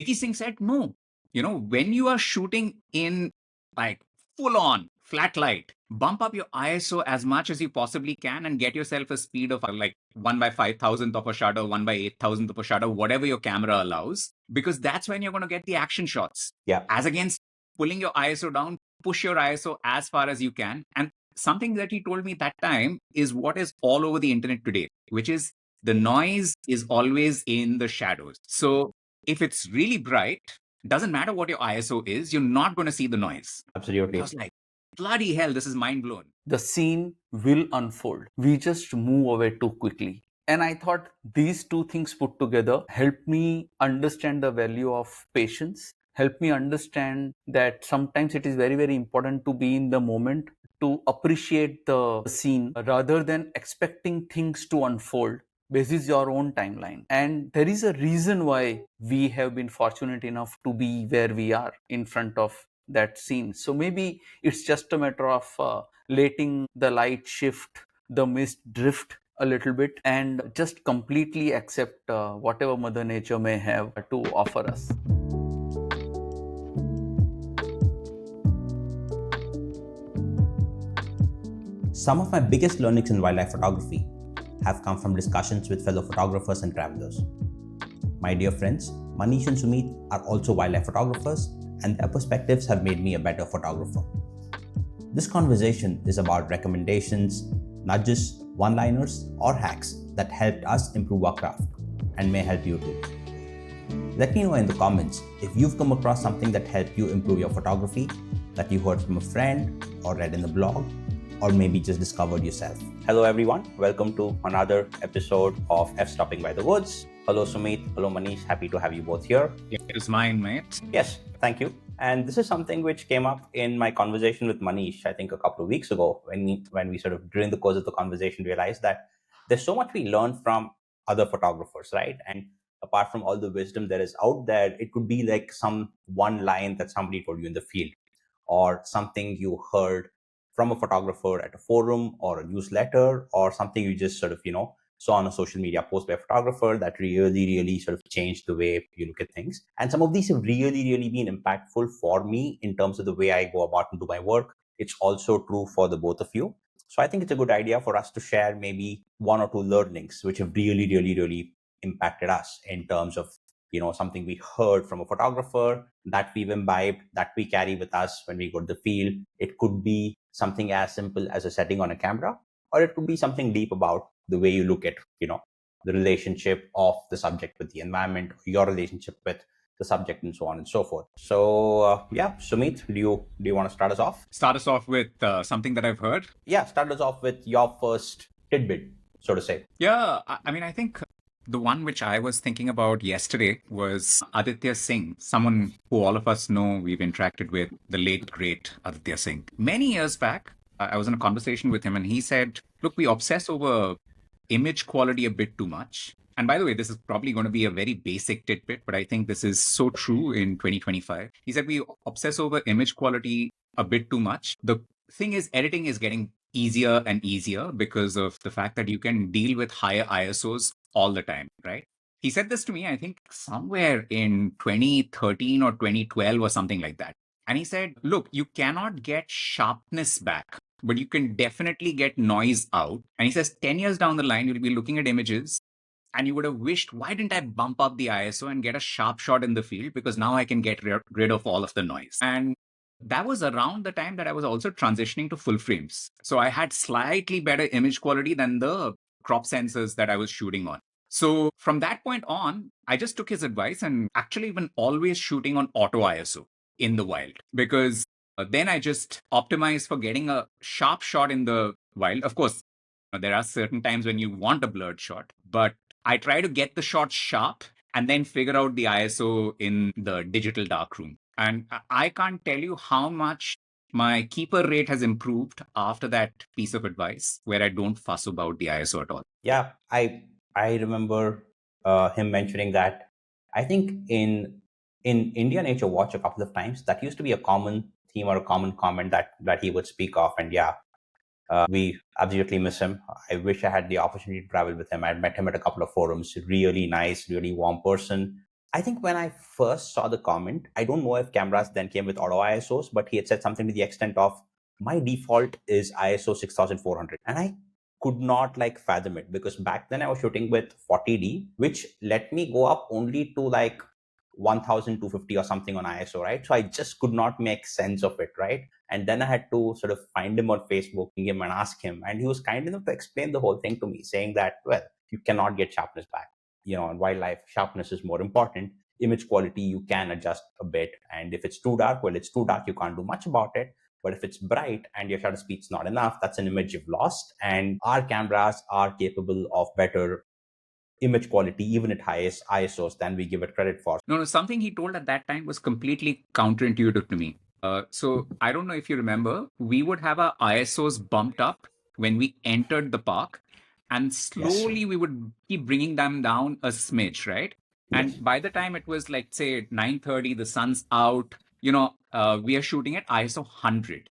Vicky Singh said, no, when you are shooting in like full on flat light, bump up your ISO as much as you possibly can and get yourself a speed of like 1/5000th of a shutter, 1/8000th of a shutter, whatever your camera allows, because that's when you're going to get the action shots. Yeah. As against pulling your ISO down, push your ISO as far as you can. And something that he told me that time is what is all over the internet today, which is the noise is always in the shadows. So if it's really bright, doesn't matter what your ISO is, you're not going to see the noise. Absolutely. I was like, bloody hell, this is mind blown. The scene will unfold. We just move away too quickly. And I thought these two things put together helped me understand the value of patience, helped me understand that sometimes it is very, very important to be in the moment, to appreciate the scene rather than expecting things to unfold. This is your own timeline. And there is a reason why we have been fortunate enough to be where we are in front of that scene. So maybe it's just a matter of letting the light shift, the mist drift a little bit, and just completely accept whatever Mother Nature may have to offer us. Some of my biggest learnings in wildlife photography have come from discussions with fellow photographers and travelers. My dear friends, Manish and Sumeet are also wildlife photographers, and their perspectives have made me a better photographer. This conversation is about recommendations, nudges, one-liners, or hacks that helped us improve our craft and may help you too. Let me know in the comments if you've come across something that helped you improve your photography, that you heard from a friend or read in the blog, or maybe just discovered yourself. Hello everyone, welcome to another episode of F-Stopping by the Woods. Hello Sumeet, hello Manish, happy to have you both here. It is mine, mate. Yes, thank you. And this is something which came up in my conversation with Manish, I think a couple of weeks ago, when we sort of, during the course of the conversation, realized that there's so much we learn from other photographers, right? And apart from all the wisdom that is out there, it could be like some one line that somebody told you in the field, or something you heard from a photographer at a forum or a newsletter, or something you just sort of, saw on a social media post by a photographer that really sort of changed the way you look at things. And some of these have really been impactful for me in terms of the way I go about and do my work. It's also true for the both of you. So I think it's a good idea for us to share maybe one or two learnings which have really impacted us in terms of, something we heard from a photographer that we've imbibed, that we carry with us when we go to the field. It could be something as simple as a setting on a camera, or it could be something deep about the way you look at, the relationship of the subject with the environment, your relationship with the subject, and so on and so forth. So Sumeet, do you want to start us off? Start us off with something that I've heard. Yeah, start us off with your first tidbit, so to say. Yeah, I think the one which I was thinking about yesterday was Aditya Singh, someone who all of us know we've interacted with, the late, great Aditya Singh. Many years back, I was in a conversation with him and he said, look, we obsess over image quality a bit too much. And by the way, this is probably going to be a very basic tidbit, but I think this is so true in 2025. He said, we obsess over image quality a bit too much. The thing is, editing is getting easier and easier because of the fact that you can deal with higher ISOs all the time, right? He said this to me, I think somewhere in 2013 or 2012 or something like that. And he said, look, you cannot get sharpness back, but you can definitely get noise out. And he says 10 years down the line, you'll be looking at images and you would have wished, why didn't I bump up the ISO and get a sharp shot in the field? Because now I can get rid of all of the noise. And that was around the time that I was also transitioning to full frames. So I had slightly better image quality than the crop sensors that I was shooting on. So from that point on, I just took his advice and actually been always shooting on auto ISO in the wild, because then I just optimize for getting a sharp shot in the wild. Of course, there are certain times when you want a blurred shot, but I try to get the shot sharp and then figure out the ISO in the digital darkroom. And I can't tell you how much my keeper rate has improved after that piece of advice, where I don't fuss about the ISO at all. Yeah, I remember him mentioning that. I think in India Nature Watch a couple of times, that used to be a common theme or a common comment that he would speak of. And we absolutely miss him. I wish I had the opportunity to travel with him. I'd met him at a couple of forums. Really nice, really warm person. I think when I first saw the comment, I don't know if cameras then came with auto ISOs, but he had said something to the extent of, my default is ISO 6400. And I could not like fathom it, because back then I was shooting with 40D, which let me go up only to like 1250 or something on ISO, right? So I just could not make sense of it, right? And then I had to sort of find him on Facebook, ping him and ask him. And he was kind enough to explain the whole thing to me, saying that, well, you cannot get sharpness back. In wildlife, sharpness is more important. Image quality, you can adjust a bit. And if it's too dark, well, it's too dark. You can't do much about it. But if it's bright and your shutter speed's not enough, that's an image you've lost. And our cameras are capable of better image quality, even at highest ISOs, than we give it credit for. No, something he told at that time was completely counterintuitive to me. So I don't know if you remember, we would have our ISOs bumped up when we entered the park, and slowly we would keep bringing them down a smidge, right? And by the time it was like, say, 9:30, the sun's out, we are shooting at ISO 100,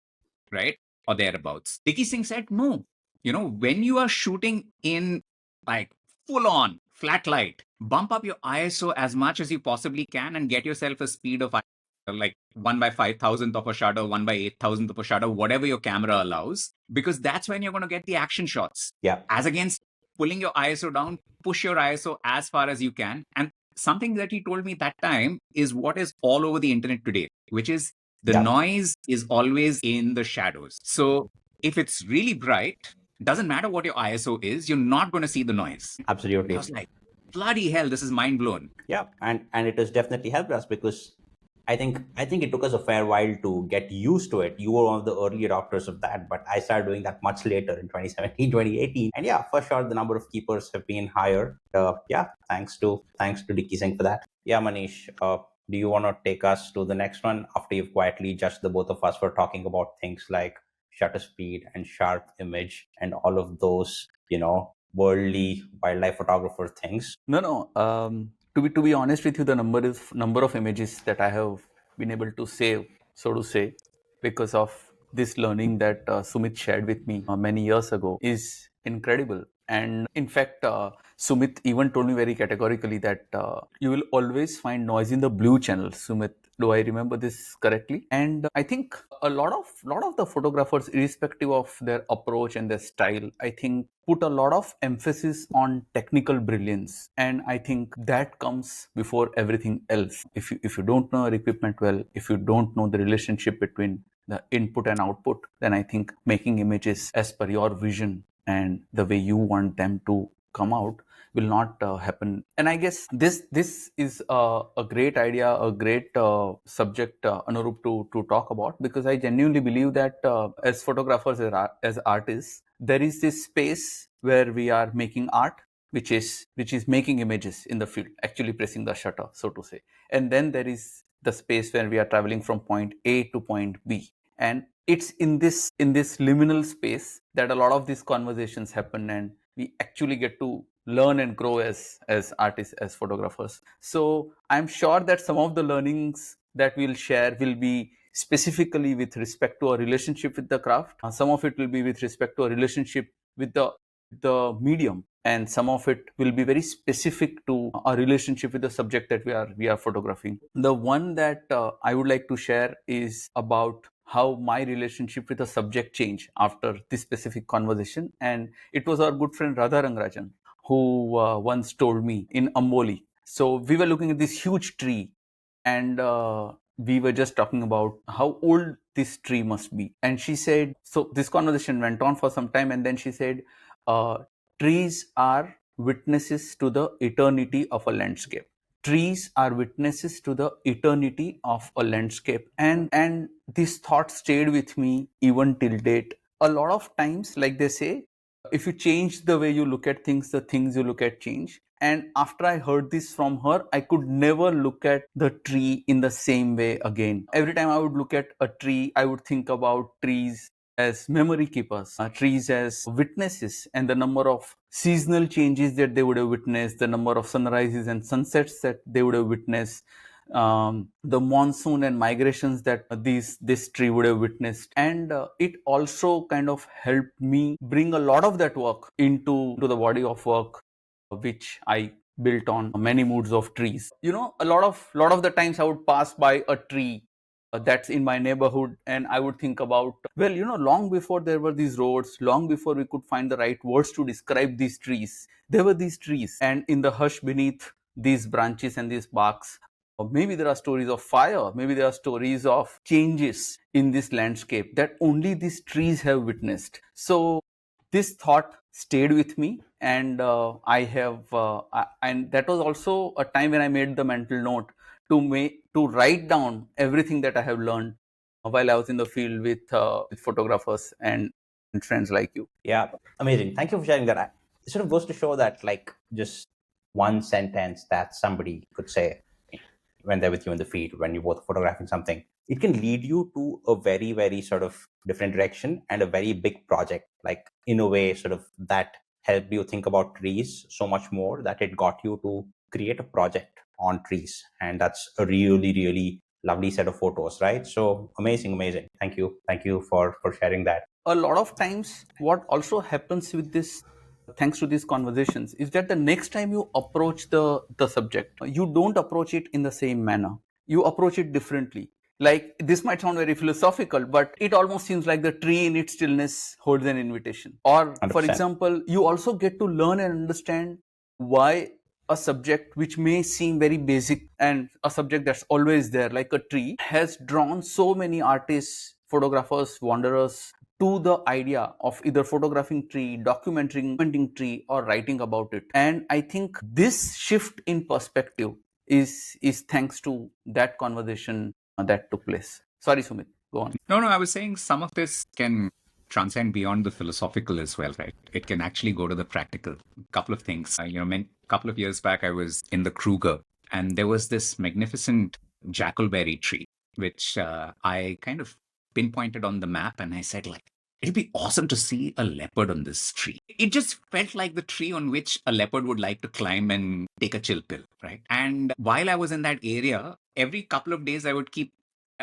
right? Or thereabouts. Dicky Singh said, no, when you are shooting in like full on flat light, bump up your ISO as much as you possibly can and get yourself a speed of like 1/5000th of a shutter, 1/8000th of a shutter, whatever your camera allows, because that's when you're going to get the action shots. Yeah. As against pulling your ISO down, push your ISO as far as you can. And something that he told me that time is what is all over the internet today, which is the noise is always in the shadows. So if it's really bright, doesn't matter what your ISO is, you're not going to see the noise. Absolutely. I was like, bloody hell, this is mind blown. Yeah, and it has definitely helped us, because I think it took us a fair while to get used to it. You were one of the early adopters of that, but I started doing that much later in 2017, 2018. And yeah, for sure, the number of keepers have been higher. Yeah, thanks to Dicky Singh for that. Yeah, Manish, do you want to take us to the next one after you've quietly judged the both of us for talking about things like shutter speed and sharp image and all of those, worldly wildlife photographer things? No. To be honest with you, the number of images that I have been able to save, so to say, because of this learning that Sumit shared with me many years ago, is incredible. And in fact, Sumit even told me very categorically that you will always find noise in the blue channel. Sumit, do I remember this correctly? And I think a lot of the photographers, irrespective of their approach and their style, I think put a lot of emphasis on technical brilliance, and I think that comes before everything else. If you don't know your equipment well, if you don't know the relationship between the input and output, then I think making images as per your vision and the way you want them to come out will not happen. And I guess this is a great idea, a great subject, Anurup, to talk about, because I genuinely believe that as photographers, as artists, there is this space where we are making art, which is making images in the field, actually pressing the shutter, so to say. And then there is the space where we are traveling from point A to point B. And it's in this liminal space that a lot of these conversations happen, and we actually get to learn and grow as artists, as photographers. So I'm sure that some of the learnings that we'll share will be specifically with respect to our relationship with the craft. Some of it will be with respect to our relationship with the medium, and some of it will be very specific to our relationship with the subject that we are photographing. The one that I would like to share is about how my relationship with the subject changed after this specific conversation. And it was our good friend Radha Rangarajan who once told me in Amboli. So we were looking at this huge tree, and we were just talking about how old this tree must be. And she said, so this conversation went on for some time, and then she said, trees are witnesses to the eternity of a landscape. Trees are witnesses to the eternity of a landscape. And this thought stayed with me even till date. A lot of times, like they say, if you change the way you look at things, the things you look at change. And after I heard this from her, I could never look at the tree in the same way again. Every time I would look at a tree, I would think about trees as memory keepers, trees as witnesses, and the number of seasonal changes that they would have witnessed, the number of sunrises and sunsets that they would have witnessed, the monsoon and migrations that this tree would have witnessed. And it also kind of helped me bring a lot of that work into the body of work which I built on many moods of trees. A lot of the times I would pass by a tree that's in my neighborhood, and I would think about, well, long before there were these roads, long before we could find the right words to describe these trees, there were these trees, and in the hush beneath these branches and these barks, or maybe there are stories of fire, maybe there are stories of changes in this landscape that only these trees have witnessed. So this thought stayed with me, and and that was also a time when I made the mental note to write down everything that I have learned while I was in the field with photographers and friends like you. Yeah, amazing. Thank you for sharing that. It sort of goes to show that, like, just one sentence that somebody could say when they're with you in the field, when you're both photographing something, it can lead you to a very, very sort of different direction and a very big project. Like, in a way, sort of that helped you think about trees so much more that it got you to create a project on trees. And that's a really, really lovely set of photos, right? So amazing, amazing. Thank you. Thank you for sharing that. A lot of times what also happens with this, thanks to these conversations, is that the next time you approach the subject, you don't approach it in the same manner, you approach it differently. Like, this might sound very philosophical, but it almost seems like the tree in its stillness holds an invitation. Or for 100%. example, you also get to learn and understand why a subject which may seem very basic, and a subject that's always there like a tree, has drawn so many artists, photographers, wanderers to the idea of either photographing tree, documenting tree, or writing about it. And I think this shift in perspective is thanks to that conversation that took place. Sorry, Sumit, go on. No, I was saying some of this can transcend beyond the philosophical as well, right? It can actually go to the practical. Couple of things. Couple of years back, I was in the Kruger, and there was this magnificent jackalberry tree, which I kind of pinpointed on the map, and I said, like, it'd be awesome to see a leopard on this tree. It just felt like the tree on which a leopard would like to climb and take a chill pill, right? And while I was in that area, every couple of days I would keep,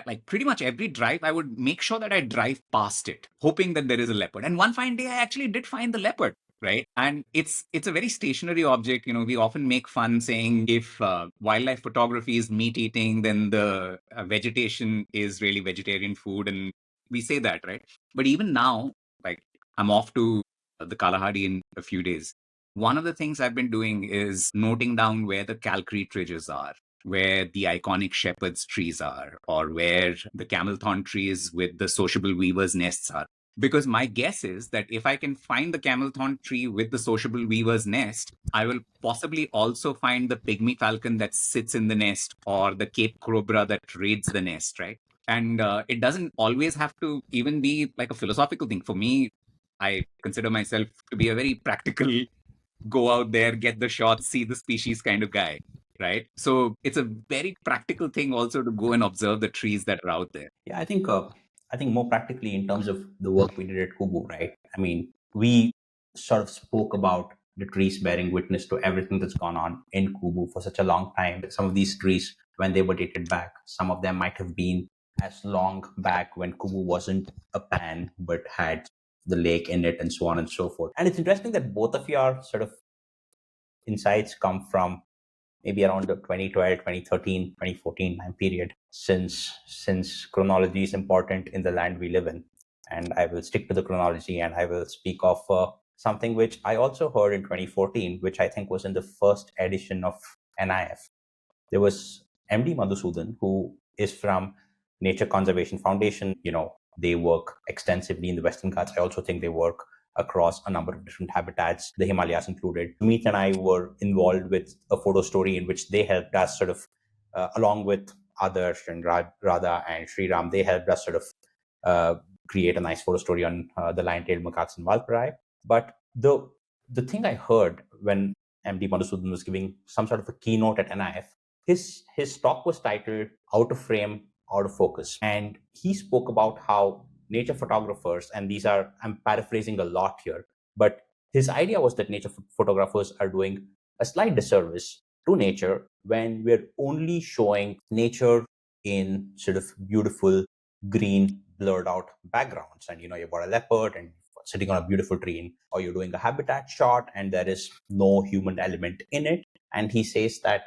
like, pretty much every drive, I would make sure that I drive past it, hoping that there is a leopard. And one fine day, I actually did find the leopard, right? And it's a very stationary object. We often make fun saying if wildlife photography is meat eating, then the vegetation is really vegetarian food, and we say that, right? But even now, like, I'm off to the Kalahari in a few days. One of the things I've been doing is noting down where the calcrete ridges are, where the iconic shepherd's trees are, or where the camel thorn trees with the sociable weaver's nests are. Because my guess is that if I can find the camel thorn tree with the sociable weaver's nest, I will possibly also find the pygmy falcon that sits in the nest, or the Cape cobra that raids the nest, right? And it doesn't always have to even be like a philosophical thing. For me, I consider myself to be a very practical, go out there, get the shots, see the species kind of guy, right? So it's a very practical thing also to go and observe the trees that are out there. Yeah, I think more practically in terms of the work we did at Kubu, right? I mean, we sort of spoke about the trees bearing witness to everything that's gone on in Kubu for such a long time. Some of these trees, when they were dated back, some of them might have been as long back when Kubu wasn't a pan but had the lake in it, and so on and so forth. And it's interesting that both of your sort of insights come from maybe around the 2012, 2013, 2014 time period, since chronology is important in the land we live in. And I will stick to the chronology, and I will speak of something which I also heard in 2014, which I think was in the first edition of NIF. There was MD Madhusudan, who is from Nature Conservation Foundation. They work extensively in the Western Ghats. I also think they work across a number of different habitats, the Himalayas included. Sumeet and I were involved with a photo story in which they helped us sort of, along with Adarsh and Radha and Sriram, they helped us sort of create a nice photo story on the lion-tailed macaques in Valparai. But the thing I heard when MD Madhusudan was giving some sort of a keynote at NIF, his talk was titled "Out of Frame, Out of Focus," and he spoke about how nature photographers, and I'm paraphrasing a lot here, but his idea was that nature photographers are doing a slight disservice to nature when we're only showing nature in sort of beautiful green blurred out backgrounds. And you've got a leopard and sitting on a beautiful tree, or you're doing a habitat shot and there is no human element in it, And he says that,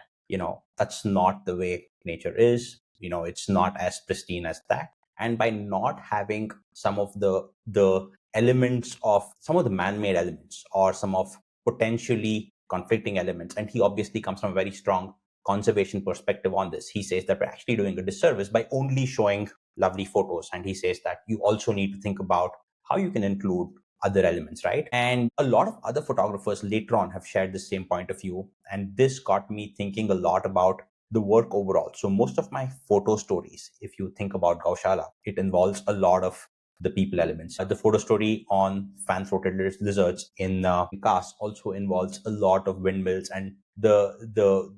that's not the way nature is. It's not as pristine as that. And by not having some of the elements of some of the man-made elements or some of potentially conflicting elements, and he obviously comes from a very strong conservation perspective on this. He says that we're actually doing a disservice by only showing lovely photos. And he says that you also need to think about how you can include other elements, right? And a lot of other photographers later on have shared the same point of view. And this got me thinking a lot about the work overall. So most of my photo stories, if you think about Gaushala, it involves a lot of the people elements. The photo story on fan-throated lizards in Cast also involves a lot of windmills and the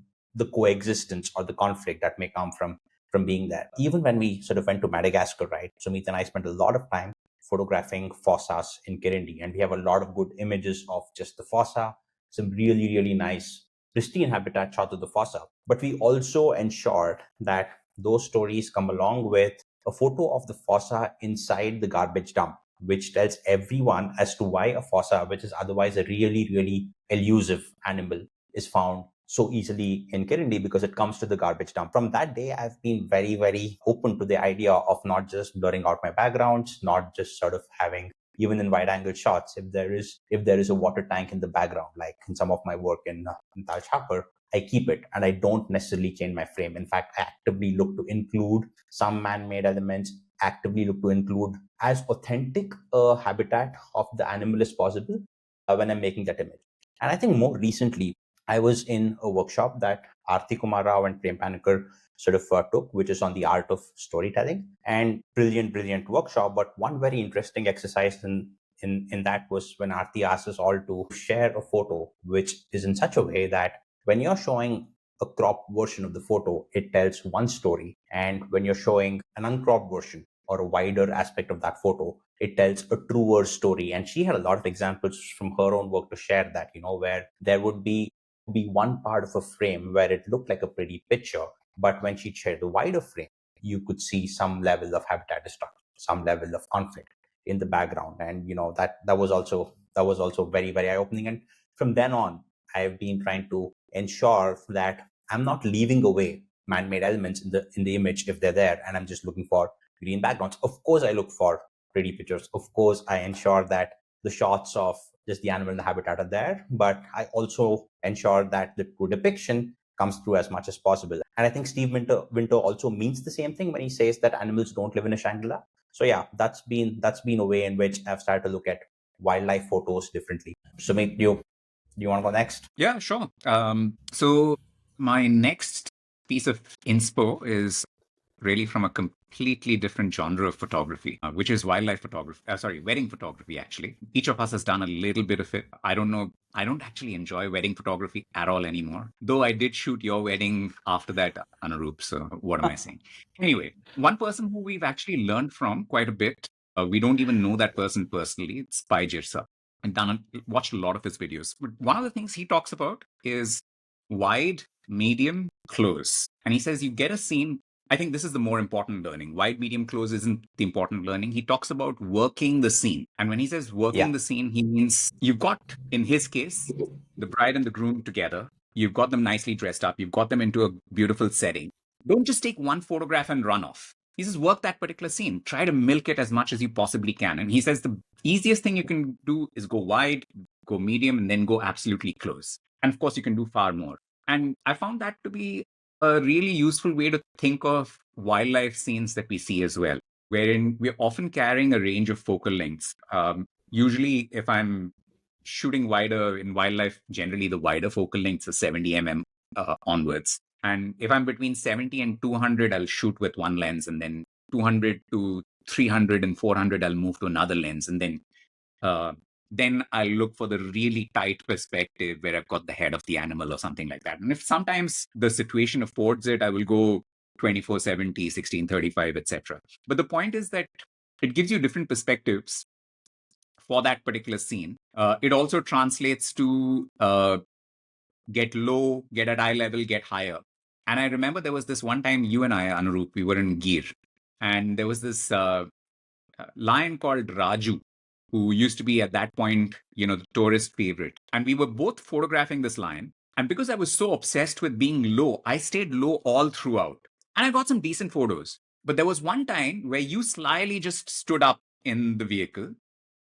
coexistence or the conflict that may come from being there. Even when we sort of went to Madagascar, right? Sumeet and I spent a lot of time photographing fossas in Kirindi, and we have a lot of good images of just the fossa, some really, really nice pristine habitat shots of the fossa. But we also ensured that those stories come along with a photo of the fossa inside the garbage dump, which tells everyone as to why a fossa, which is otherwise a really, really elusive animal, is found so easily in Kirindi because it comes to the garbage dump. From that day, I've been very, very open to the idea of not just blurring out my backgrounds, not just sort of having, even in wide angle shots, if there is a water tank in the background, like in some of my work in Taj Hapur, I keep it and I don't necessarily change my frame. In fact, I actively look to include some man-made elements, actively look to include as authentic a habitat of the animal as possible when I'm making that image. And I think more recently, I was in a workshop that Aarti Kumar Rao and Prem Panikar sort of took, which is on the art of storytelling, and brilliant workshop. But one very interesting exercise in that was when Aarti asked us all to share a photo, which is in such a way that when you're showing a cropped version of the photo, it tells one story. And when you're showing an uncropped version or a wider aspect of that photo, it tells a truer story. And she had a lot of examples from her own work to share that, where there would be one part of a frame where it looked like a pretty picture, but when she shared the wider frame, you could see some level of habitat destruction, some level of conflict in the background. And that was also very, very eye-opening. And from then on, I've been trying to ensure that I'm not leaving away man-made elements in the image if they're there, and I'm just looking for green backgrounds. Of course, I look for pretty pictures. Of course, I ensure that the shots of just the animal and the habitat are there, but I also ensure that the true depiction comes through as much as possible. And I think Steve Winter also means the same thing when he says that animals don't live in a Shangri-La. So yeah, that's been a way in which I've started to look at wildlife photos differently. So do you want to go next? Yeah, sure. So my next piece of inspo is really from a completely different genre of photography, which is wildlife photography. Wedding photography, actually. Each of us has done a little bit of it. I don't know. I don't actually enjoy wedding photography at all anymore, though I did shoot your wedding after that, Anurup. So what am I saying? Anyway, one person who we've actually learned from quite a bit, we don't even know that person personally, it's Pai Jirsa. And watched a lot of his videos. But one of the things he talks about is wide, medium, close. And he says you get a scene. I think this is the more important learning. Wide, medium, close isn't the important learning. He talks about working the scene. And when he says working the scene, he means you've got, in his case, the bride and the groom together. You've got them nicely dressed up. You've got them into a beautiful setting. Don't just take one photograph and run off. He says, work that particular scene. Try to milk it as much as you possibly can. And he says the easiest thing you can do is go wide, go medium, and then go absolutely close. And of course, you can do far more. And I found that to be a really useful way to think of wildlife scenes that we see as well, wherein we're often carrying a range of focal lengths. Usually, if I'm shooting wider in wildlife, generally the wider focal lengths are 70 mm onwards. And if I'm between 70 and 200, I'll shoot with one lens, and then 200 to 300 and 400, I'll move to another lens. And then I'll look for the really tight perspective where I've got the head of the animal or something like that. And if sometimes the situation affords it, I will go 2470, 1635, etc. But the point is that it gives you different perspectives for that particular scene. It also translates to get low, get at eye level, get higher. And I remember there was this one time you and I, Anurup, we were in Gir, and there was this lion called Raju, who used to be at that point, the tourist favorite. And we were both photographing this lion. And because I was so obsessed with being low, I stayed low all throughout. And I got some decent photos. But there was one time where you slyly just stood up in the vehicle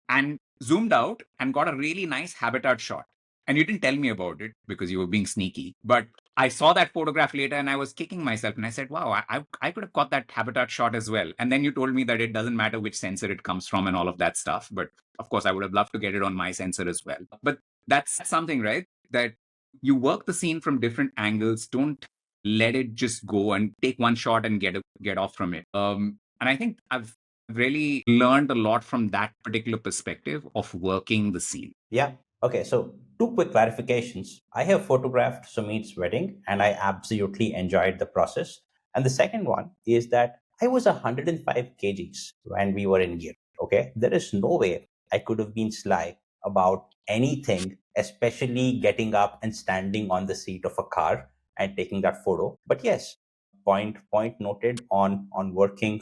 and zoomed out and got a really nice habitat shot. And you didn't tell me about it because you were being sneaky. But I saw that photograph later and I was kicking myself and I said, wow, I could have got that habitat shot as well. And then you told me that it doesn't matter which sensor it comes from and all of that stuff. But of course, I would have loved to get it on my sensor as well. But that's something, right? That you work the scene from different angles. Don't let it just go and take one shot and get off from it. And I think I've really learned a lot from that particular perspective of working the scene. Yeah. Okay. So, two quick clarifications. I have photographed Sumeet's wedding and I absolutely enjoyed the process. And the second one is that I was 105 kgs when we were in gear. Okay. There is no way I could have been sly about anything, especially getting up and standing on the seat of a car and taking that photo. But yes, point noted on working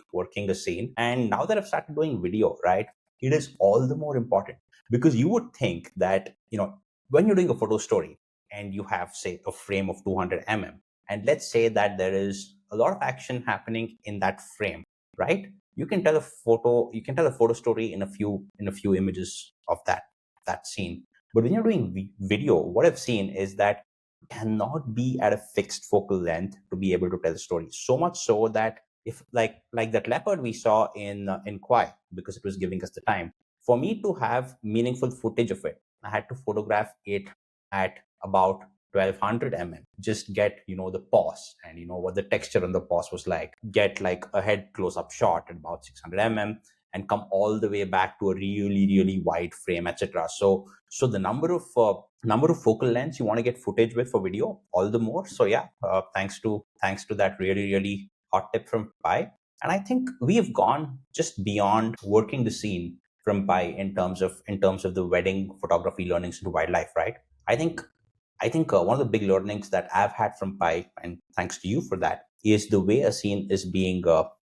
a scene. And now that I've started doing video, right, it is all the more important because you would think that when you're doing a photo story and you have, say, a frame of 200 and let's say that there is a lot of action happening in that frame, right? You can tell a photo story in a few images of that scene. But when you're doing video, what I've seen is that cannot be at a fixed focal length to be able to tell the story. So much so that if like that leopard we saw in Kwai, because it was giving us the time, for me to have meaningful footage of it, I had to photograph it at about 1200 just get the pause and what the texture on the pause was like, get like a head close-up shot at about 600 and come all the way back to a really really wide frame, etc. So the number of focal lengths you want to get footage with for video, all the more. So yeah, thanks to that really really hot tip from Pi. And I think we have gone just beyond working the scene from Pi in terms of the wedding photography learnings into wildlife, right? I think one of the big learnings that I've had from Pi, and thanks to you for that, is the way a scene is being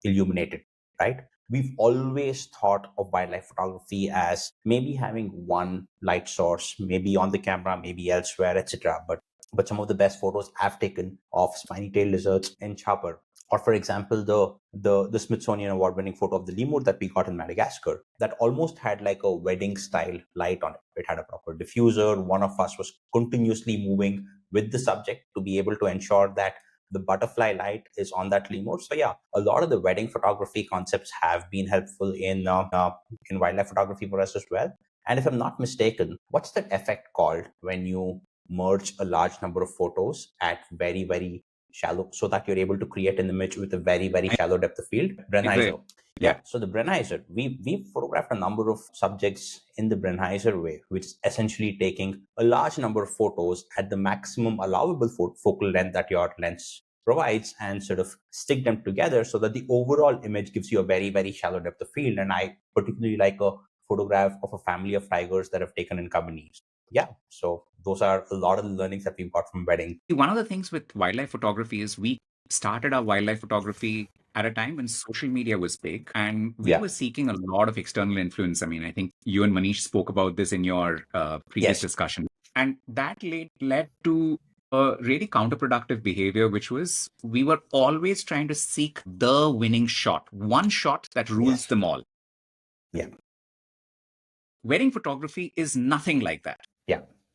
illuminated, right? We've always thought of wildlife photography as maybe having one light source, maybe on the camera, maybe elsewhere, etc. But some of the best photos I've taken of spiny-tailed lizards in Chapar, or for example, the Smithsonian award-winning photo of the lemur that we got in Madagascar, that almost had like a wedding-style light on it. It had a proper diffuser. One of us was continuously moving with the subject to be able to ensure that the butterfly light is on that lemur. So yeah, a lot of the wedding photography concepts have been helpful in wildlife photography for us as well. And if I'm not mistaken, what's that effect called when you merge a large number of photos at very very shallow, so that you're able to create an image with a very very shallow depth of field? Brennheiser. Yeah. So the Brennheiser, we photographed a number of subjects in the Brennheiser way, which is essentially taking a large number of photos at the maximum allowable focal length that your lens provides and sort of stick them together so that the overall image gives you a very very shallow depth of field. And I particularly like a photograph of a family of tigers that have taken in Cabernet. Yeah, so those are a lot of the learnings that we've got from wedding. One of the things with wildlife photography is we started our wildlife photography at a time when social media was big and we were seeking a lot of external influence. I mean, I think you and Manish spoke about this in your previous discussion. And that led to a really counterproductive behavior, which was we were always trying to seek the winning shot, one shot that rules them all. Yeah. Wedding photography is nothing like that.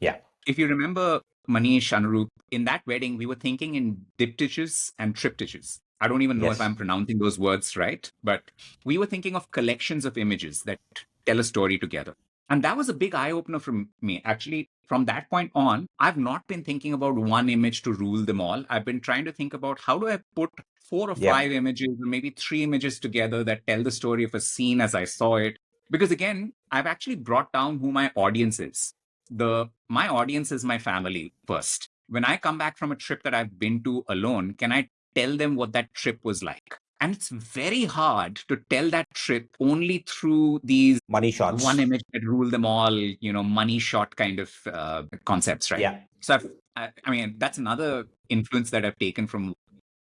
Yeah. If you remember, Manish, Anurup, in that wedding, we were thinking in diptychs and triptychs. I don't even know if I'm pronouncing those words right, but we were thinking of collections of images that tell a story together. And that was a big eye opener for me. Actually, from that point on, I've not been thinking about one image to rule them all. I've been trying to think about how do I put 4 or 5 images, or maybe 3 images together that tell the story of a scene as I saw it. Because again, I've actually brought down who my audience is. My audience is my family first. When I come back from a trip that I've been to alone, can I tell them what that trip was like? And it's very hard to tell that trip only through these money shots, one image that rule them all, money shot kind of concepts, right? Yeah. So I mean, that's another influence that I've taken from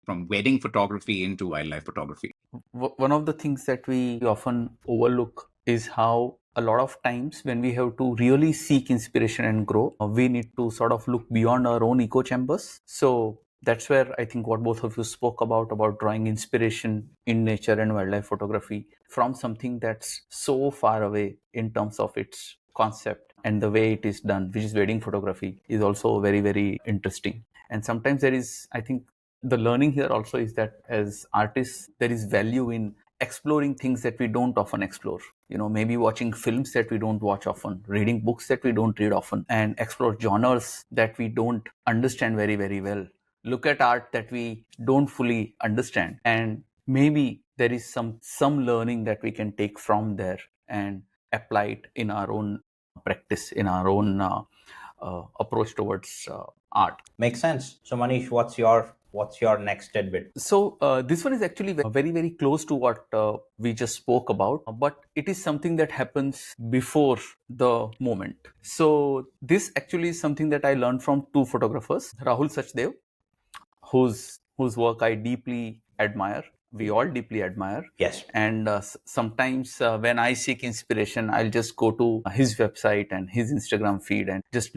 wedding photography into wildlife photography. One of the things that we often overlook is how a lot of times when we have to really seek inspiration and grow, we need to sort of look beyond our own echo chambers. So that's where I think what both of you spoke about drawing inspiration in nature and wildlife photography from something that's so far away in terms of its concept and the way it is done, which is wedding photography, is also very, very interesting. And sometimes there is, I think, the learning here also is that as artists, there is value in exploring things that we don't often explore. Maybe watching films that we don't watch often, reading books that we don't read often, and explore genres that we don't understand very, very well. Look at art that we don't fully understand, and maybe there is some learning that we can take from there and apply it in our own practice, in our own approach towards art. Makes sense. So Manish, what's your next tidbit? So this one is actually very, very close to what we just spoke about, but it is something that happens before the moment. So this actually is something that I learned from two photographers, Rahul Sachdev, whose work I deeply admire. We all deeply admire. Yes. And sometimes when I seek inspiration, I'll just go to his website and his Instagram feed and just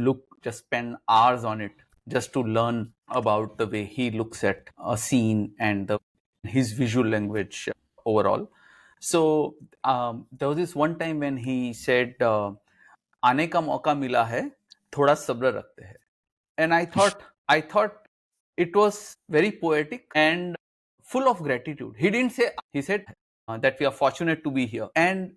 spend hours on it just to learn about the way he looks at a scene and his visual language overall. So there was this one time when he said, "आने का मौका मिला है, थोड़ा सब्र रखते हैं." And I thought it was very poetic and full of gratitude. He said that we are fortunate to be here. And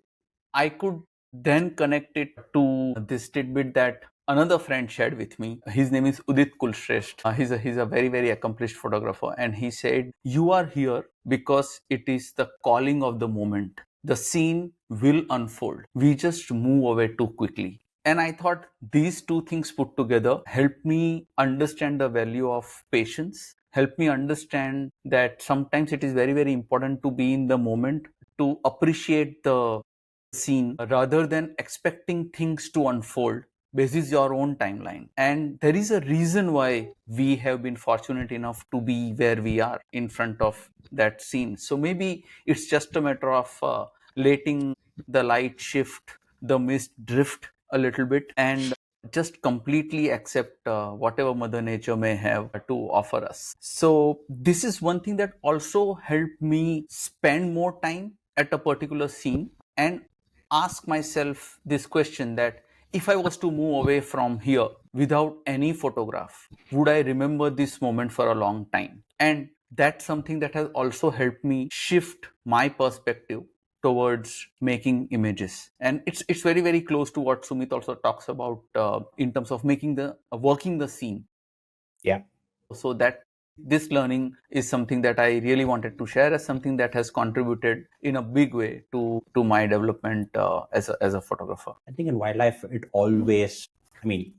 I could then connect it to this tidbit that another friend shared with me. His name is Udit Kulshrestha. He's a very, very accomplished photographer. And he said, "You are here because it is the calling of the moment. The scene will unfold. We just move away too quickly." And I thought these two things put together helped me understand the value of patience, helped me understand that sometimes it is very, very important to be in the moment, to appreciate the scene rather than expecting things to unfold. This is your own timeline. And there is a reason why we have been fortunate enough to be where we are in front of that scene. So maybe it's just a matter of letting the light shift, the mist drift a little bit, and just completely accept whatever Mother Nature may have to offer us. So this is one thing that also helped me spend more time at a particular scene and ask myself this question, that if I was to move away from here without any photograph, would I remember this moment for a long time? And that's something that has also helped me shift my perspective towards making images. And it's very, very close to what Sumit also talks about in terms of working the scene. Yeah. So that this learning is something that I really wanted to share as something that has contributed in a big way to my development as a photographer. I think in wildlife, it always,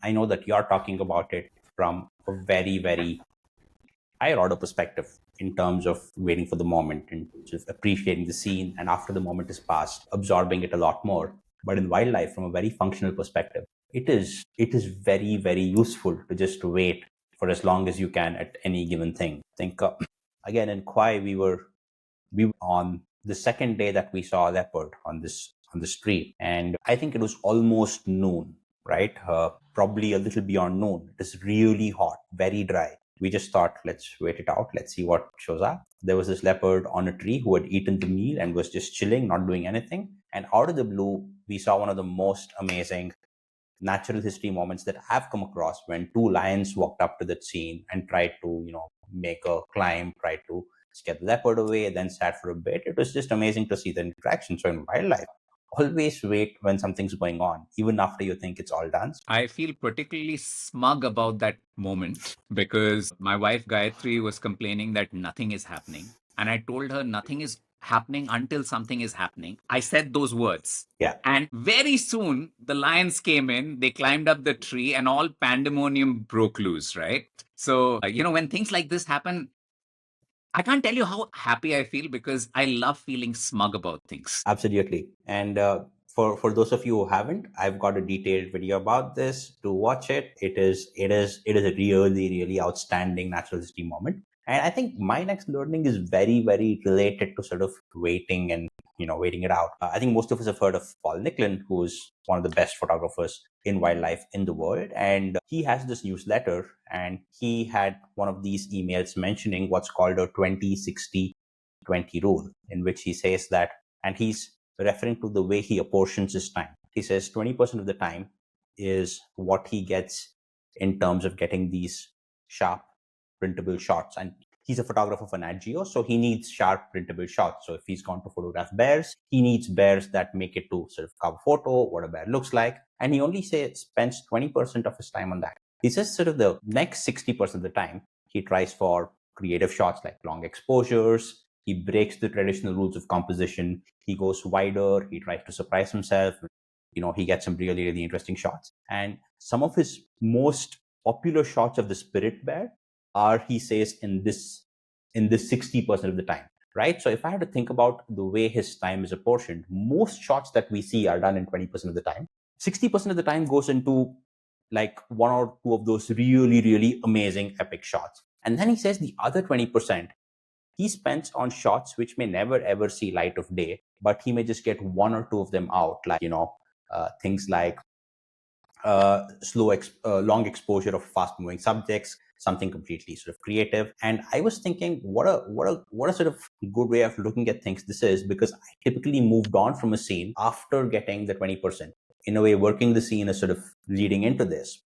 I know that you're talking about it from a very, very higher order perspective in terms of waiting for the moment and just appreciating the scene. And after the moment is past, absorbing it a lot more. But in wildlife, from a very functional perspective, it is very, very useful to just wait for as long as you can at any given thing. I think, again, in Kauai, we were on the second day that we saw a leopard on the street, and I think it was almost noon, right? Probably a little beyond noon. It is really hot, very dry. We just thought, let's wait it out. Let's see what shows up. There was this leopard on a tree who had eaten the meal and was just chilling, not doing anything. And out of the blue, we saw one of the most amazing natural history moments that I've come across, when two lions walked up to that scene and tried to, make a climb, tried to scare the leopard away, then sat for a bit. It was just amazing to see the interaction. So in wildlife, always wait when something's going on, even after you think it's all done. I feel particularly smug about that moment because my wife Gayatri was complaining that nothing is happening. And I told her nothing is happening until something is happening. I said those words. Yeah. And very soon the lions came in, they climbed up the tree, and all pandemonium broke loose, right? So, when things like this happen, I can't tell you how happy I feel because I love feeling smug about things. Absolutely. And for those of you who haven't, I've got a detailed video about this to watch it. It is a really, really outstanding natural history moment. And I think my next learning is very, very related to sort of waiting and, waiting it out. I think most of us have heard of Paul Nickleon, who's one of the best photographers in wildlife in the world. And he has this newsletter, and he had one of these emails mentioning what's called a 20-60-20 rule, in which he says that, and he's referring to the way he apportions his time. He says 20% of the time is what he gets in terms of getting these sharp printable shots. And he's a photographer for Nat Geo, so he needs sharp printable shots. So if he's gone to photograph bears, he needs bears that make it to sort of cover photo, what a bear looks like. And he only spends 20% of his time on that. He says sort of the next 60% of the time, he tries for creative shots like long exposures. He breaks the traditional rules of composition. He goes wider. He tries to surprise himself. He gets some really, really interesting shots. And some of his most popular shots of the spirit bear are, he says, in this 60% of the time, right? So if I had to think about the way his time is apportioned, most shots that we see are done in 20% of the time. 60% of the time goes into like one or two of those really, really amazing epic shots. And then he says the other 20% he spends on shots which may never ever see light of day, but he may just get one or two of them out, like, things like long exposure of fast moving subjects, something completely sort of creative. And I was thinking, what a sort of good way of looking at things this is, because I typically moved on from a scene after getting the 20%. In a way, working the scene is sort of leading into this.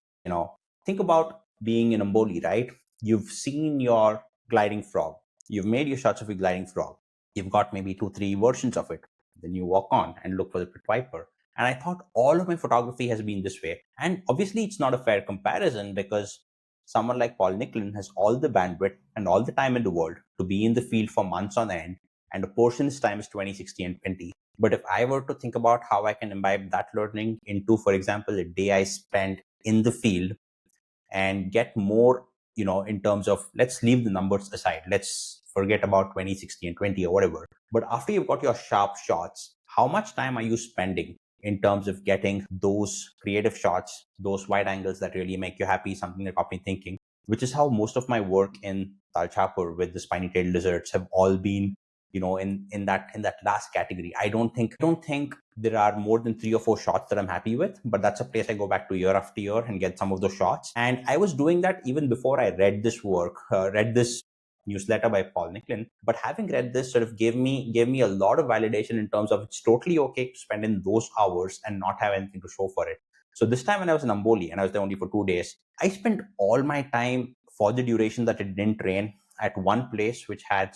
Think about being in Amboli, right? You've seen your gliding frog. You've made your shots of your gliding frog. You've got maybe 2-3 versions of it. Then you walk on and look for the pit viper. And I thought all of my photography has been this way. And obviously, it's not a fair comparison, because someone like Paul Nickleon has all the bandwidth and all the time in the world to be in the field for months on end, and a portion of his time is 20, 60, and 20. But if I were to think about how I can imbibe that learning into, for example, a day I spend in the field and get more, in terms of, let's leave the numbers aside. Let's forget about 20, 60, and 20 or whatever. But after you've got your sharp shots, how much time are you spending in terms of getting those creative shots, those wide angles that really make you happy, something that got me thinking, which is how most of my work in Tal Chapur with the spiny-tailed lizards have all been, in that last category. I don't think there are more than 3 or 4 shots that I'm happy with, but that's a place I go back to year after year and get some of those shots. And I was doing that even before I read this newsletter by Paul Nickleon. But having read this sort of gave me a lot of validation in terms of it's totally okay to spend in those hours and not have anything to show for it. So this time when I was in Amboli, and I was there only for 2 days, I spent all my time, for the duration that it didn't rain, at one place which had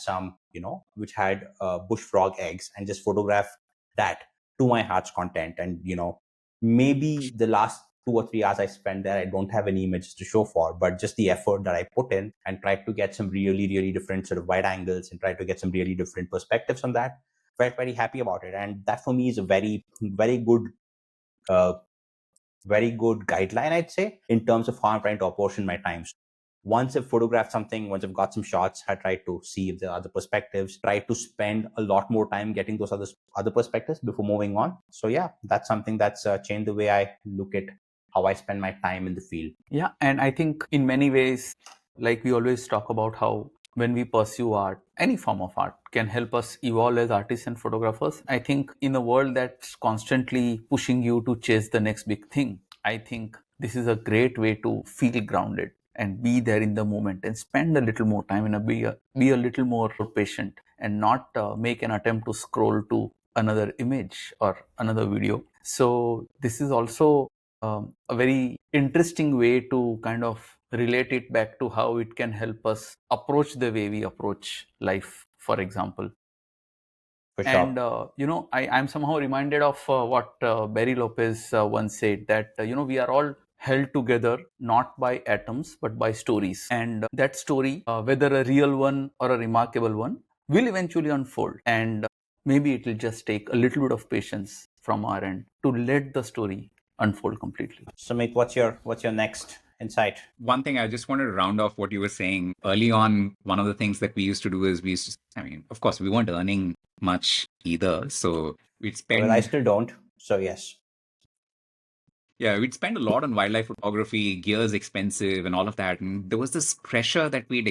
bush frog eggs, and just photographed that to my heart's content. And maybe the last 2 or 3 hours I spent there, I don't have any images to show for, but just the effort that I put in and tried to get some really, really different sort of wide angles and tried to get some really different perspectives on that, felt very happy about it. And that for me is a very, very good guideline, I'd say, in terms of how I'm trying to apportion my time. Once I've photographed something, once I've got some shots, I try to see if there are other perspectives, try to spend a lot more time getting those other perspectives before moving on. So yeah, that's something that's changed the way I look at how I spend my time in the field. Yeah, and I think in many ways, like we always talk about how when we pursue art, any form of art can help us evolve as artists and photographers. I think in a world that's constantly pushing you to chase the next big thing, I think this is a great way to feel grounded and be there in the moment and spend a little more time and be a little more patient and not make an attempt to scroll to another image or another video. So this is also a very interesting way to kind of relate it back to how it can help us approach the way we approach life, for example. For sure. And I'm somehow reminded of what Barry Lopez once said, that we are all held together not by atoms but by stories, and that story, whether a real one or a remarkable one, will eventually unfold. And maybe it will just take a little bit of patience from our end to let the story unfold completely. Sumit, what's your next insight? One thing I just wanted to round off what you were saying early on. One of the things that we used to do is of course, we weren't earning much either. So we'd spend. Well, I still don't. So yes. Yeah, we'd spend a lot on wildlife photography, gear's expensive and all of that. And there was this pressure that we'd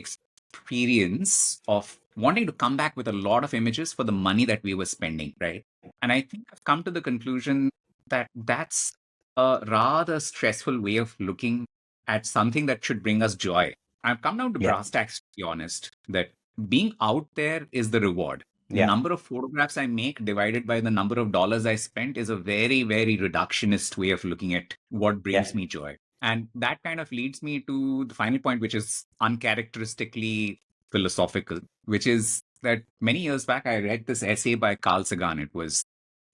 experience of wanting to come back with a lot of images for the money that we were spending, right? And I think I've come to the conclusion that that's a rather stressful way of looking at something that should bring us joy. I've come down to Yeah. brass tacks, to be honest, that being out there is the reward. The Yeah. number of photographs I make divided by the number of dollars I spent is a very, very reductionist way of looking at what brings Yeah. me joy. And that kind of leads me to the final point, which is uncharacteristically philosophical, which is that many years back, I read this essay by Carl Sagan. It was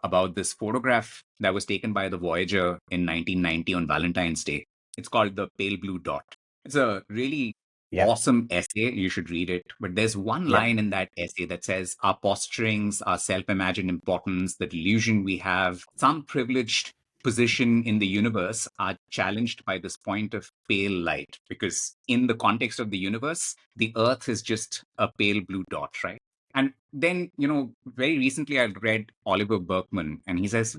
about this photograph that was taken by the Voyager in 1990 on Valentine's Day. It's called The Pale Blue Dot. It's a really Yeah. awesome essay. You should read it. But there's one Yeah. line in that essay that says, our posturings, our self imagined importance, the delusion we have, some privileged position in the universe are challenged by this point of pale light. Because in the context of the universe, the earth is just a pale blue dot, right? And then, very recently I read Oliver Berkman, and he says,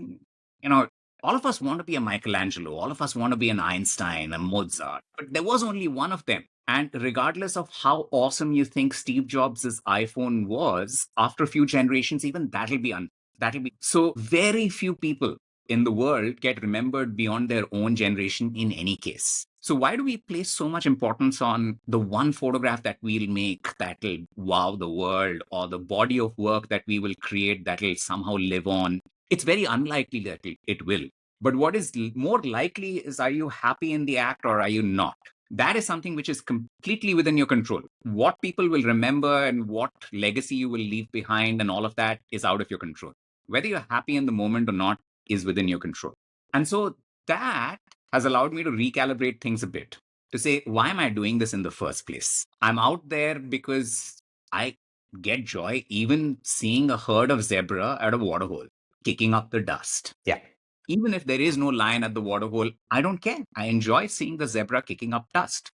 all of us want to be a Michelangelo, all of us want to be an Einstein, a Mozart, but there was only one of them. And regardless of how awesome you think Steve Jobs' iPhone was, after a few generations, even that'll be so very few people in the world get remembered beyond their own generation in any case. So why do we place so much importance on the one photograph that we'll make that'll wow the world, or the body of work that we will create that'll somehow live on? It's very unlikely that it will. But what is more likely is, are you happy in the act or are you not? That is something which is completely within your control. What people will remember and what legacy you will leave behind and all of that is out of your control. Whether you're happy in the moment or not is within your control. And so that has allowed me to recalibrate things a bit, to say, why am I doing this in the first place? I'm out there because I get joy even seeing a herd of zebra at a waterhole, kicking up the dust. Yeah. Even if there is no lion at the waterhole, I don't care. I enjoy seeing the zebra kicking up dust,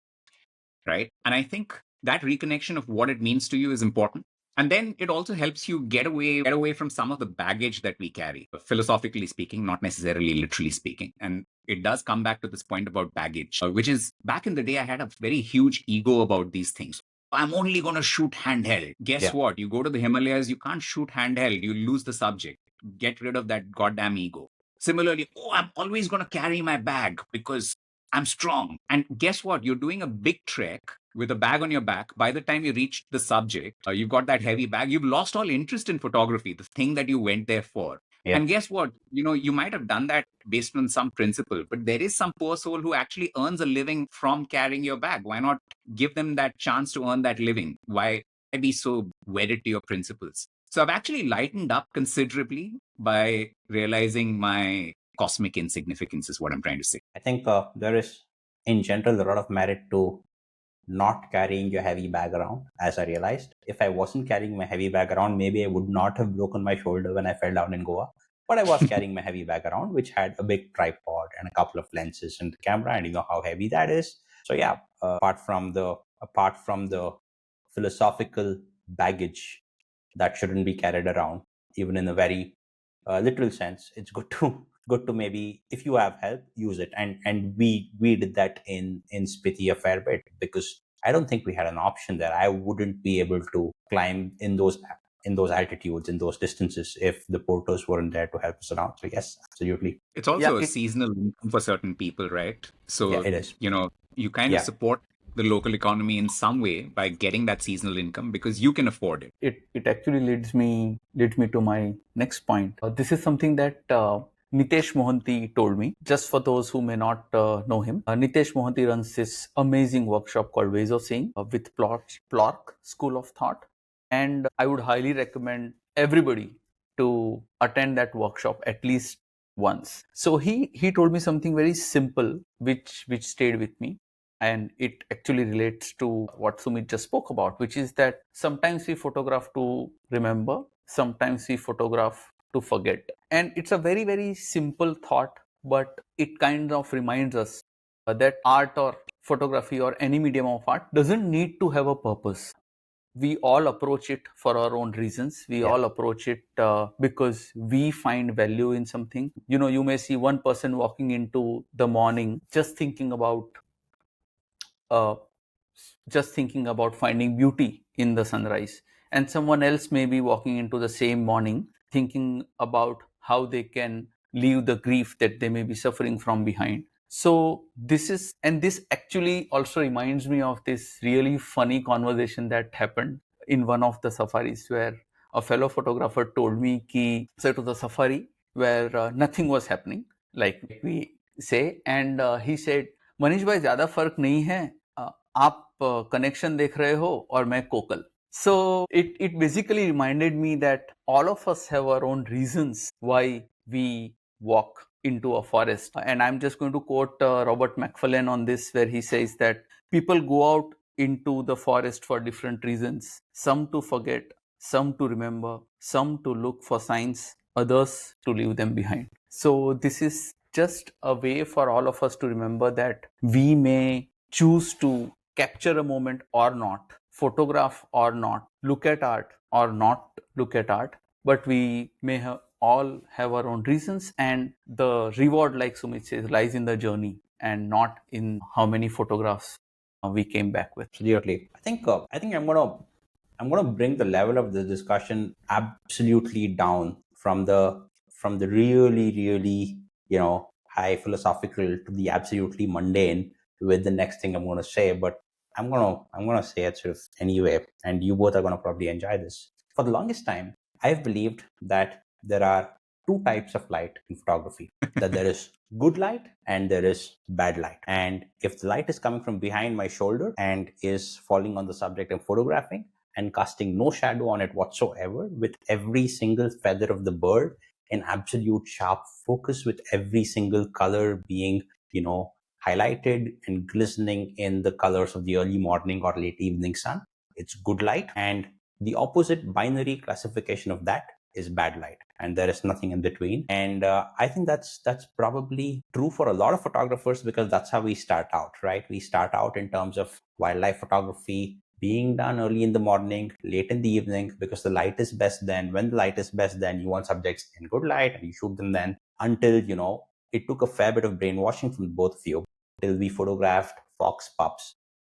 right? And I think that reconnection of what it means to you is important. And then it also helps you get away from some of the baggage that we carry, philosophically speaking, not necessarily literally speaking. And it does come back to this point about baggage, which is, back in the day, I had a very huge ego about these things. I'm only going to shoot handheld. Guess Yeah. what? You go to the Himalayas, you can't shoot handheld. You lose the subject. Get rid of that goddamn ego. Similarly, I'm always going to carry my bag because I'm strong. And guess what? You're doing a big trek with a bag on your back. By the time you reach the subject, you've got that heavy bag. You've lost all interest in photography, the thing that you went there for. Yeah. And guess what? You might have done that based on some principle, but there is some poor soul who actually earns a living from carrying your bag. Why not give them that chance to earn that living? Why be so wedded to your principles? So I've actually lightened up considerably by realizing my cosmic insignificance, is what I'm trying to say. I think there is, in general, a lot of merit to not carrying your heavy bag around. As I realized, if I wasn't carrying my heavy bag around, maybe I would not have broken my shoulder when I fell down in Goa. But I was carrying my heavy bag around, which had a big tripod and a couple of lenses and the camera, and you know how heavy that is. So yeah, apart from the philosophical baggage that shouldn't be carried around, even in a very literal sense, it's good to maybe, if you have help, use it. And we did that in Spiti a fair bit, because I don't think we had an option there. I wouldn't be able to climb in those altitudes, in those distances, if the porters weren't there to help us around. So yes, absolutely. It's also a it- seasonal income for certain people, right? So, Yeah, it is. you kind of Yeah. support the local economy in some way by getting that seasonal income because you can afford it. it actually leads me to my next point. This is something that Nitesh Mohanty told me. Just for those who may not know him, Nitesh Mohanty runs this amazing workshop called Ways of Seeing with Plork School of Thought, and I would highly recommend everybody to attend that workshop at least once. So he told me something very simple, which stayed with me, and it actually relates to what Sumit just spoke about, which is that sometimes we photograph to remember, sometimes we photograph to forget. And it's a very, very simple thought, but it kind of reminds us that art or photography or any medium of art doesn't need to have a purpose. We all approach it for our own reasons. We all approach it because we find value in something. You may see one person walking into the morning just thinking about just thinking about finding beauty in the sunrise, and someone else may be walking into the same morning thinking about how they can leave the grief that they may be suffering from behind. So this actually also reminds me of this really funny conversation that happened in one of the safaris, where a fellow photographer told me ki so to the safari where nothing was happening, like we say, and he said, Manish भाई ज्यादा फर्क नहीं है, आप connection देख रहे हो और मैं Kokalla. So it basically reminded me that all of us have our own reasons why we walk into a forest. And I'm just going to quote Robert Macfarlane on this, where he says that people go out into the forest for different reasons, some to forget, some to remember, some to look for signs, others to leave them behind. So this is just a way for all of us to remember that we may choose to capture a moment or not, photograph or not, look at art or not look at art, but we may all have our own reasons, and the reward, like Sumit says, lies in the journey and not in how many photographs we came back with. Absolutely. I think I'm gonna bring the level of the discussion absolutely down from the really really high philosophical to the absolutely mundane with the next thing I'm gonna say. But I'm gonna say it sort of anyway, and you both are gonna probably enjoy this. For the longest time, I've believed that there are two types of light in photography. That there is good light and there is bad light. And if the light is coming from behind my shoulder and is falling on the subject I'm photographing and casting no shadow on it whatsoever, with every single feather of the bird in absolute sharp focus, with every single color being, highlighted and glistening in the colors of the early morning or late evening sun, it's good light. And the opposite binary classification of that is bad light, and there is nothing in between. And I think that's probably true for a lot of photographers, because that's how we start out, right? We start out in terms of wildlife photography being done early in the morning, late in the evening, because the light is best then. When the light is best then, you want subjects in good light and you shoot them then, until it took a fair bit of brainwashing from both of you till we photographed fox pups,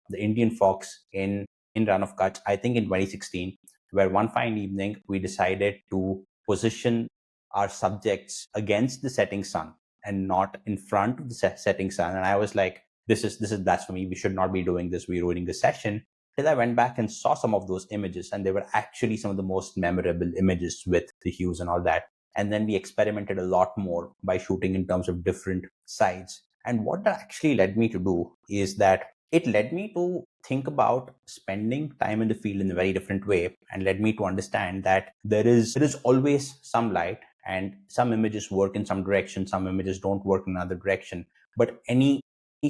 the Indian fox in Run of Kutch, I think in 2016, where one fine evening we decided to position our subjects against the setting sun and not in front of the setting sun. And I was like, this is blasphemy. We should not be doing this. We're ruining the session. Till I went back and saw some of those images, and they were actually some of the most memorable images with the hues and all that. And then we experimented a lot more by shooting in terms of different sides. And what that actually led me to do is that it led me to think about spending time in the field in a very different way, and led me to understand that there is always some light, and some images work in some direction, some images don't work in another direction. But any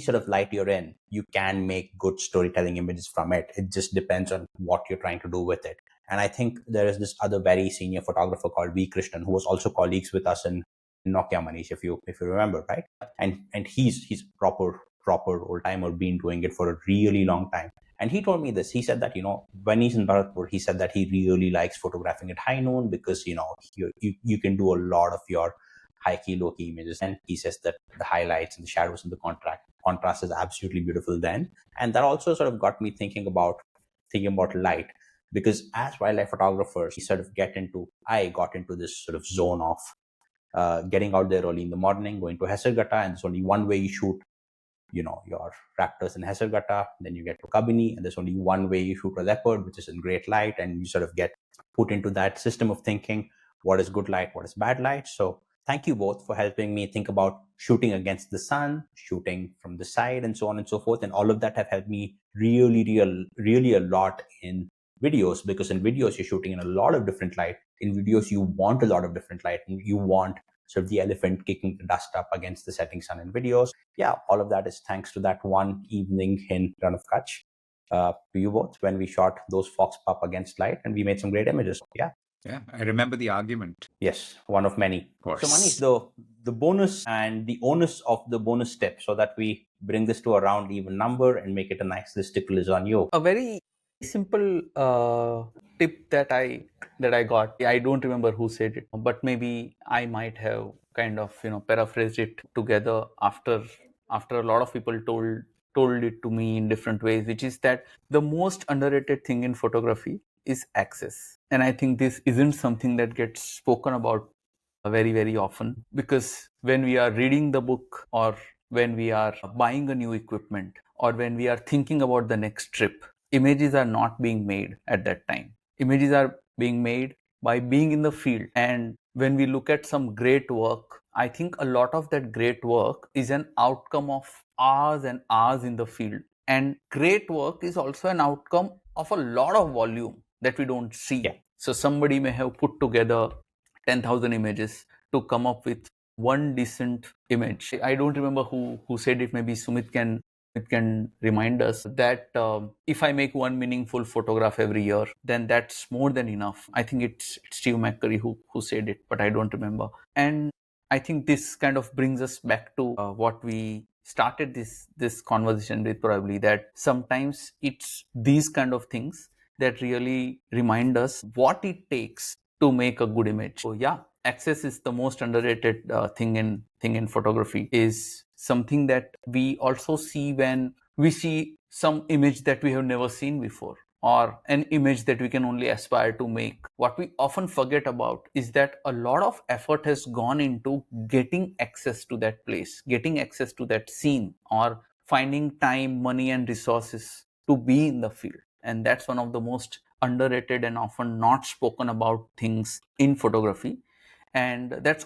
sort of light you're in, you can make good storytelling images from it. It just depends on what you're trying to do with it. And I think there is this other very senior photographer called V. Krishnan, who was also colleagues with us in Nokia, Manish, if you remember, right? And he's proper old timer, been doing it for a really long time. And he told me this. He said that, when he's in Bharatpur, he said that he really likes photographing at high noon, because, you can do a lot of your high key, low key images. And he says that the highlights and the shadows and the contrast is absolutely beautiful then. And that also sort of got me thinking about light, because as wildlife photographers, I got into this sort of zone of getting out there early in the morning, going to Hesargata, and there's only one way you shoot your raptors in Hesargata. Then you get to Kabini, and there's only one way you shoot a leopard, which is in great light. And you sort of get put into that system of thinking, what is good light, what is bad light. So thank you both for helping me think about shooting against the sun, shooting from the side, and so on and so forth. And all of that have helped me really a lot in videos, because in videos you're shooting in a lot of different light. In videos you want a lot of different light, and you want sort of the elephant kicking the dust up against the setting sun in videos. Yeah, all of that is thanks to that one evening in Run of Kutch, to you both, when we shot those fox pup against light, and we made some great images. Yeah, I remember the argument. yes, one of many. Of course. So Manish, the bonus and the onus of the bonus tip, so that we bring this to a round even number and make it a nice listicle, is on you. A very simple tip that I got. I don't remember who said it, but maybe I might have kind of paraphrased it together after a lot of people told told it to me in different ways, which is that the most underrated thing in photography is access. And I think this isn't something that gets spoken about very, very often, because when we are reading the book, or when we are buying a new equipment, or when we are thinking about the next trip, images are not being made at that time. Images are being made by being in the field. And when we look at some great work, I think a lot of that great work is an outcome of hours and hours in the field. And great work is also an outcome of a lot of volume that we don't see. Yeah. So somebody may have put together 10,000 images to come up with one decent image. I don't remember who said it. Maybe Sumit can remind us that if I make one meaningful photograph every year, then that's more than enough. I think it's Steve McCurry who said it, but I don't remember. And I think this kind of brings us back to what we started this conversation with, probably, that sometimes it's these kind of things that really remind us what it takes to make a good image. So yeah, access is the most underrated thing in photography. Is something that we also see when we see some image that we have never seen before, or an image that we can only aspire to make. What we often forget about is that a lot of effort has gone into getting access to that place, getting access to that scene, or finding time, money, and resources to be in the field. And that's one of the most underrated and often not spoken about things in photography. And that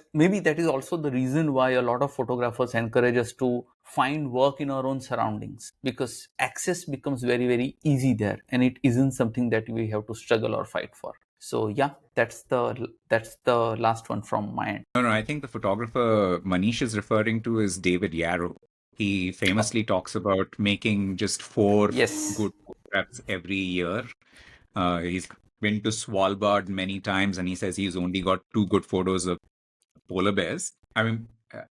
is also the reason why a lot of photographers encourage us to find work in our own surroundings, because access becomes very, very easy there, and it isn't something that we have to struggle or fight for. So yeah, that's the last one from my end. No, I think the photographer Manish is referring to is David Yarrow. He famously talks about making just 4 Yes. good photographs every year. He's been to Svalbard many times, and he says he's only got 2 good photos of polar bears. I mean,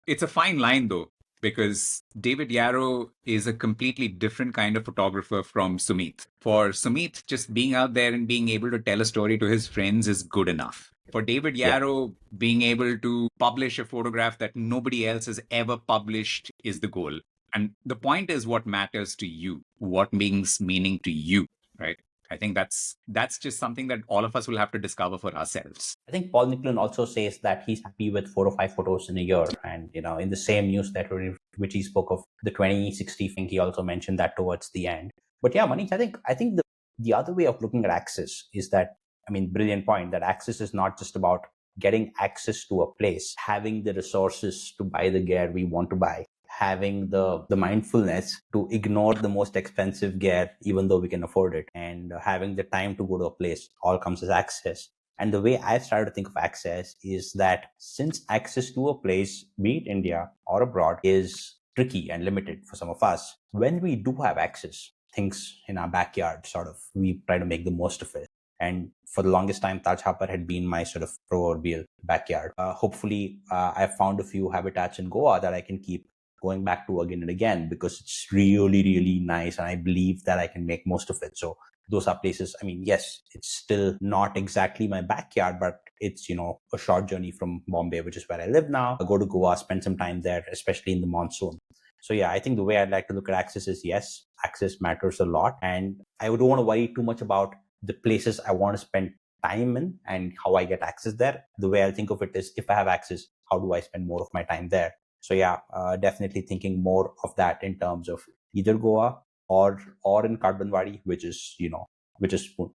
it's a fine line, though, because David Yarrow is a completely different kind of photographer from Sumeet. For Sumeet, just being out there and being able to tell a story to his friends is good enough. For David Yeah. Yarrow, being able to publish a photograph that nobody else has ever published is the goal. And the point is what matters to you, what brings meaning to you, right? I think that's just something that all of us will have to discover for ourselves. I think Paul Nickleon also says that he's happy with 4 or 5 photos in a year. And, in the same newsletter which he spoke of the 2060 thing, he also mentioned that towards the end. But yeah, Manish, I think the other way of looking at access is that, brilliant point, that access is not just about getting access to a place, having the resources to buy the gear we want to buy, having the mindfulness to ignore the most expensive gear, even though we can afford it, and having the time to go to a place, all comes as access. And the way I've started to think of access is that since access to a place, be it India or abroad, is tricky and limited for some of us, when we do have access, things in our backyard, sort of, we try to make the most of it. And for the longest time, Taj Hapar had been my sort of proverbial backyard. Hopefully, I've found a few habitats in Goa that I can keep going back to again and again, because it's really, really nice. And I believe that I can make most of it. So those are places, yes, it's still not exactly my backyard, but it's, a short journey from Bombay, which is where I live now. I go to Goa, spend some time there, especially in the monsoon. So yeah, I think the way I'd like to look at access is, yes, access matters a lot. And I don't want to worry too much about the places I want to spend time in and how I get access there. The way I think of it is, if I have access, how do I spend more of my time there? So yeah, definitely thinking more of that in terms of either Goa or in Karbanwadi, which is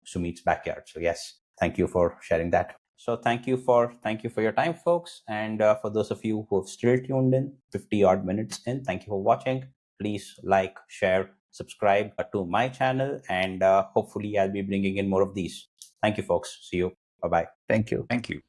Sumeet's backyard. So yes, thank you for sharing that. So thank you for your time, folks, and for those of you who have still tuned in, 50 odd minutes in, thank you for watching. Please like, share, subscribe to my channel, and hopefully I'll be bringing in more of these. Thank you, folks. See you. Bye bye. Thank you. Thank you.